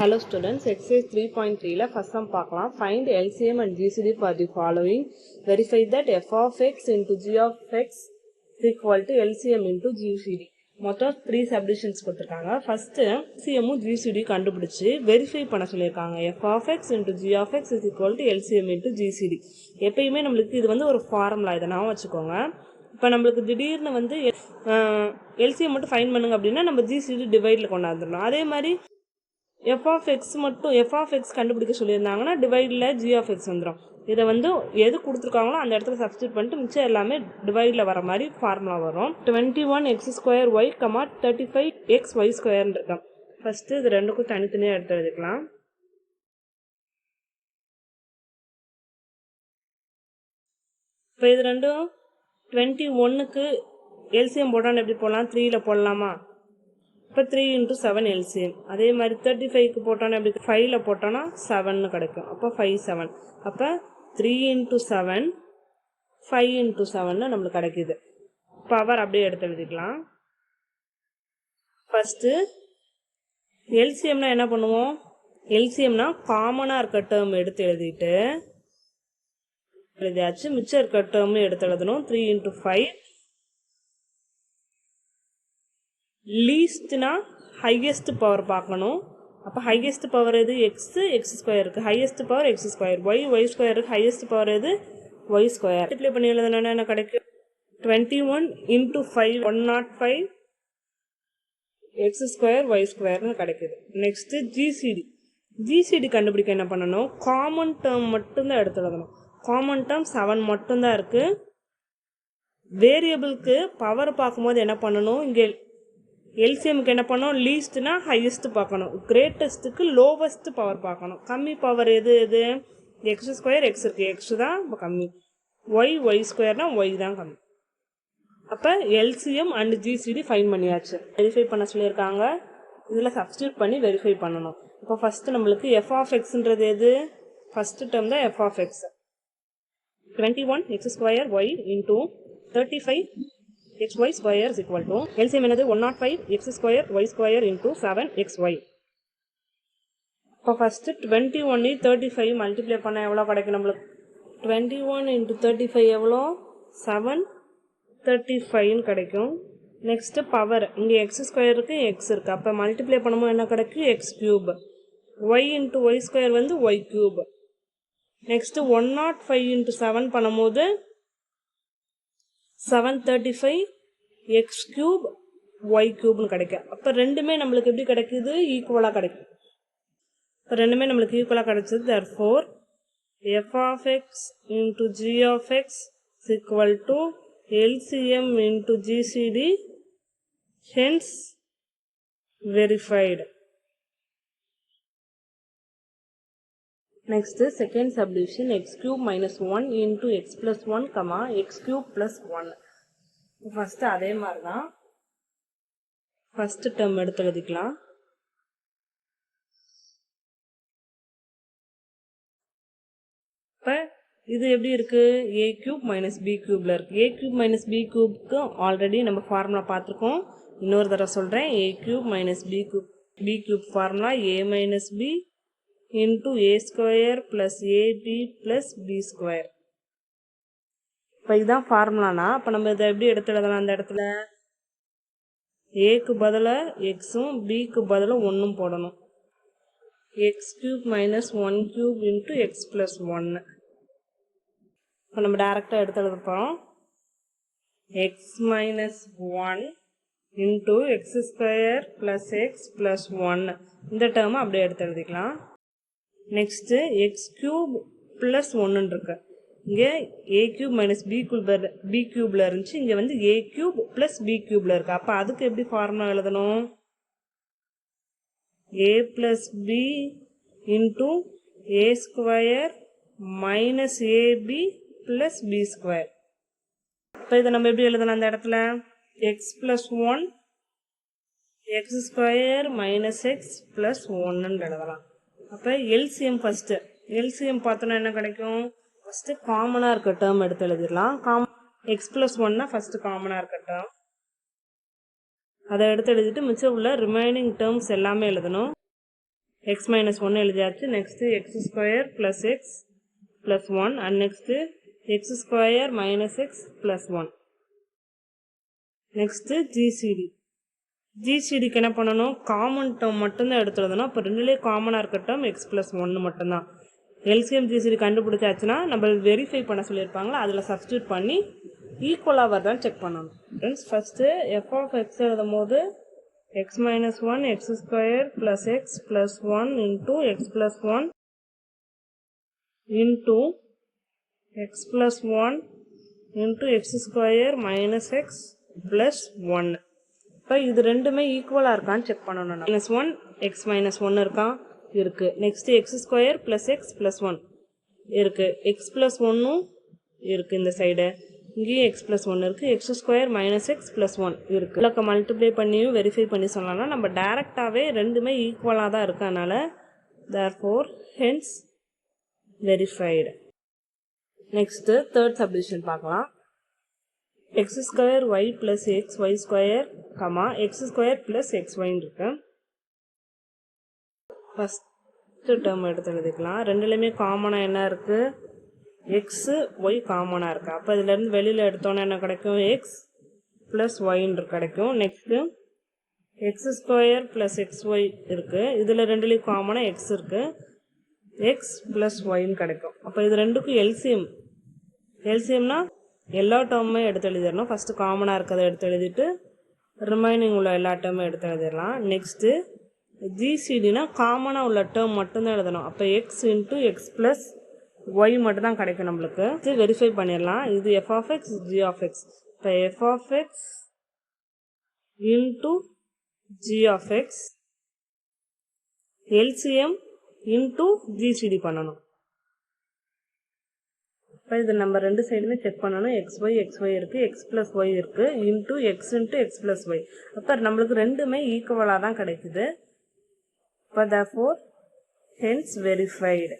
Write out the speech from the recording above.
Hello students, exercise 3.3 la first sum பார்க்கலாம். Find LCM and GCD for the following. Verify that f of x into g of x is equal to LCM into GCD. மொத்தம் 3 subdivisions கொடுத்திருக்காங்க. First LCM GCD கண்டுபிடிச்சு verify பண்ண சொல்லிருக்காங்க. f of x into g of x is equal to LCM into GCD. எப்பயுமே நமக்கு இது வந்து ஒரு ஃபார்முலா, இத நாம வச்சுக்கோங்க. இப்போ நமக்கு திடீர்னு வந்து LCM மட்டும் ஃபைண்ட் பண்ணுங்க அப்படினா நம்ம GCD டிவைட்ல கொண்டாந்துறோம். அதே மாதிரி f of x மட்டும் f of x கண்டுபிடிக்க சொல்லியிருந்தாங்கன்னா டிவைடில் g of x வந்துடும். இதை வந்து எது கொடுத்துருக்காங்களோ அந்த இடத்துல சப்ஸ்டியூட் பண்ணிட்டு மிச்சம் எல்லாமே டிவைடில் வர மாதிரி ஃபார்முலா வரும். 21x2y, 35xy2 இருக்கும். ஃபர்ஸ்ட் இது ரெண்டுக்கும் தனித்தனியாக எடுத்து எழுதிக்கலாம். இப்போ இது ரெண்டும் 21க்கு எல்சிஎம் போட்டான்னு எப்படி போடலாம்? 3ல் போடலாமா? இப்போ 3 into 7 LCM. அதே மாதிரி 35க்கு போட்டோன்னா எப்படி 5ல் போட்டோன்னா 7ன்னு கிடைக்கும். அப்போ 5 7. அப்போ 3 into 7 5 into 7ன்னு நம்மளுக்கு கிடைக்குது. பவர் அப்படியே எடுத்து எழுதிக்கலாம். ஃபஸ்ட்டு எல்சிஎம்னா என்ன பண்ணுவோம்? எல்சிஎம்னா காமனாக இருக்க டேர்ம் எடுத்து எழுதியாச்சு. மிச்சம் இருக்க டேர்ம்னு எடுத்து எழுதணும். 3 into 5. லீஸ்ட்னா ஹையஸ்ட் பவர் பார்க்கணும். அப்போ ஹையஸ்ட் பவர் எது? எக்ஸ் ஸ்கொயர் இருக்குது. Highest power x square. Y square இருக்குது. ஹையஸ்ட் பவர் எது? Y square. மல்டிப்ளை பண்ணி எழுதுனா என்ன கிடைக்கும்? 21 into 5 105 எக்ஸ் ஸ்கொயர் ஒய் ஸ்கொயர்னு கிடைக்குது. நெக்ஸ்ட் ஜிசிடி கண்டுபிடிக்க என்ன பண்ணணும்? காமன் டேர்ம் மட்டும்தான் எடுத்து எழுதணும். காமன் டேர்ம் 7 மட்டும்தான் இருக்குது. வேரியபிளுக்கு பவர் பார்க்கும்போது என்ன பண்ணணும்? இங்கே எல்சிஎம்க்கு என்ன பண்ணணும்? லீஸ்ட்னா ஹையஸ்ட் பார்க்கணும். கிரேட்டஸ்ட்டுக்கு லோவஸ்ட் பவர் பார்க்கணும். கம்மி பவர் எது? எக்ஸ் ஸ்கொயர் எக்ஸ் இருக்குது. எக்ஸ் தான் இப்போ கம்மி. ஒய் ஸ்கொயர்னா ஒய் தான் கம்மி. அப்போ எல்சிஎம் அண்ட் ஜிசிடி ஃபைன் பண்ணியாச்சு. வெரிஃபை பண்ண சொல்லியிருக்காங்க. இதில் சப்ஸ்டியூட் பண்ணி வெரிஃபை பண்ணணும். இப்போ ஃபஸ்ட்டு நம்மளுக்கு எஃப் ஆஃப் எக்ஸ்ன்றது எது? ஃபஸ்ட்டு டேர்ம் தான் f of x. 21 x square y into 35 xy square is equal to LCM என்னது? 105 x square y square into 7xy. இப்போ ஃபஸ்ட்டு 21 35 மல்டிப்ளை பண்ண எவ்வளோ கிடைக்கும் நம்மளுக்கு? 21 into 35 எவ்வளோ? 735 கிடைக்கும். நெக்ஸ்ட்டு பவர், இங்கே எக்ஸ் ஸ்கொயருக்கு எக்ஸ் இருக்குது. அப்போ மல்டிப்ளை பண்ணும்போது என்ன கிடைக்கும்? X cube. Y into y square வந்து ஒய் கியூப். நெக்ஸ்ட்டு 105 into 7 பண்ணும்போது 735 எக்ஸ் கியூப் ஒய் கியூப்னு கிடைக்கும். அப்போ ரெண்டுமே நம்மளுக்கு எப்படி கிடைக்குது? ஈக்குவலாக கிடைக்கும். இப்போ ரெண்டுமே நம்மளுக்கு ஈக்குவலாக கிடைச்சது. therefore f of x into g of x is equal to LCM into GCD, hence verified. Next, second subdivision x cube minus 1 into x plus 1, x cube plus 1. First அதே மாதிரி தான் ஃபஸ்ட்டு டேர்ம் எடுத்து எழுதிக்கலாம். இப்போ இது எப்படி இருக்குது? A cube minus B கியூப்ல இருக்குது. ஏ கியூப் மைனஸ் பி கியூப்க்கு ஆல்ரெடி நம்ம ஃபார்முலா பார்த்துருக்கோம். இன்னொரு தடவை சொல்கிறேன். A cube minus B cube formula A minus B into a square plus ab plus b square. இப்போ இதுதான் ஃபார்முலானா அப்போ நம்ம இதை எப்படி எடுத்து எழுதலாம்? அந்த இடத்துல ஏக்கு பதிலாக எக்ஸும் பிக்கு பதிலாக 1ம் போடணும். X cube minus 1 cube into X plus 1. இப்போ நம்ம டேரெக்டாக எடுத்து எழுத போகிறோம். X minus 1 into X square plus X plus 1. இந்த டேர்மை அப்படியே எடுத்து எழுதிக்கலாம். நெக்ஸ்ட்டு எக்ஸ் கியூப் ப்ளஸ் 1 இருக்கு. இங்கே ஏ கியூப் மைனஸ் பி கியூப்ல இருந்துச்சு. இங்கே வந்து ஏ கியூப் ப்ளஸ் பி கியூப்ல இருக்கு. அப்போ அதுக்கு எப்படி ஃபார்முலா எழுதணும்? A plus B into A square minus AB plus B square. இப்போ இதை நம்ம எப்படி எழுதலாம்? அந்த இடத்துல X plus 1 X square minus X plus 1ன்னு எழுதலாம். அப்போ எல்சிஎம் ஃபஸ்ட்டு எல்சிஎம் பார்த்தோன்னா என்ன கிடைக்கும்? ஃபஸ்ட்டு காமனாக இருக்க டேர்ம் எடுத்து எழுதிடலாம். எக்ஸ் ப்ளஸ் 1னா ஃபஸ்ட்டு காமனாக இருக்க டேர்ம். அதை எடுத்து எழுதிட்டு மிச்சம் உள்ள ரிமைனிங் டேர்ம்ஸ் எல்லாமே எழுதணும். x minus 1 எழுதியாச்சு. Next X square plus X plus 1 and next X square minus X plus 1. Next GCD. ஜிசிடிக்கு என்ன பண்ணணும், காமன் டேர்ம் மட்டும்தான் எடுத்துருந்தோம். இப்போ ரெண்டுலேயே காமனாக இருக்க டேர்ம் எக்ஸ் ப்ளஸ் 1 மட்டும்தான். எல்சிஎம் ஜிசிடி கண்டுபிடிச்சாச்சுன்னா நம்ம வெரிஃபை பண்ண சொல்லியிருப்பாங்களா, அதில் சப்ஸ்டியூட் பண்ணி ஈக்குவலாக வருதான்னு செக் பண்ணணும். Friends first f of x எழுதும் போது x minus 1 x square plus x plus 1 into x plus 1 into x plus 1 into x square minus x plus 1. இப்போ இது ரெண்டுமே ஈக்குவலாக இருக்கான்னு செக் பண்ணணும். -1 x minus 1 இருக்கா, இருக்கு. Next x square plus x plus 1 இருக்கு. x plus 1 இருக்கு இந்த சைடு. இங்கேயும் x plus 1 இருக்கு. x square minus X plus 1 இருக்கு. இதில் மல்டிப்ளை பண்ணியும் வெரிஃபை பண்ணி சொல்லலாம்னா நம்ம டேரெக்டாகவே ரெண்டுமே ஈக்குவலாக தான் இருக்கனால therefore hence verified. Next third subdivision பார்க்கலாம். x square y plus X Y square comma X square plus X ஒய்ன்னு இருக்கு. ஃபஸ்ட்டு டேர்ம் எடுத்து எழுதிக்கலாம். ரெண்டுலேயுமே காமனாக என்ன இருக்குது, எக்ஸு ஒய் காமனாக இருக்குது. அப்போ இதுலேருந்து வெளியில் எடுத்தோன்னே என்ன கிடைக்கும், எக்ஸ் ப்ளஸ் ஒய்ன்னு கிடைக்கும். Next x square plus X y இருக்குது. இதில் ரெண்டுலேயும் காமனாக எக்ஸ் இருக்குது. எக்ஸ் ப்ளஸ் ஒய்ன்னு கிடைக்கும். அப்போ இது ரெண்டுக்கும் எல்சிஎம். எல்சிஎம்னா எல்லா டேர்முமே எடுத்து எழுதிடணும். ஃபஸ்ட்டு காமனாக இருக்கிறத எடுத்து எழுதிட்டு ரிமைனிங் உள்ள எல்லா டேர்மும் எடுத்து எழுதிடலாம். நெக்ஸ்ட்டு ஜிசிடினா காமனாக உள்ள டேர்ம் மட்டும்தான் எழுதணும். அப்போ X into X plus y மட்டும் தான் கிடைக்கும் நம்மளுக்கு. இது வெரிஃபை பண்ணிடலாம். இது f of x g of x. இப்போ f of x into g of x LCM into GCD பண்ணணும். இப்போ இது நம்ம ரெண்டு சைடுமே செக் பண்ணணும். xy இருக்குது, x plus y இருக்குது, into x plus y. அப்போ நம்மளுக்கு ரெண்டுமே ஈக்குவலாக தான் கிடைக்குது. இப்போ therefore hence verified.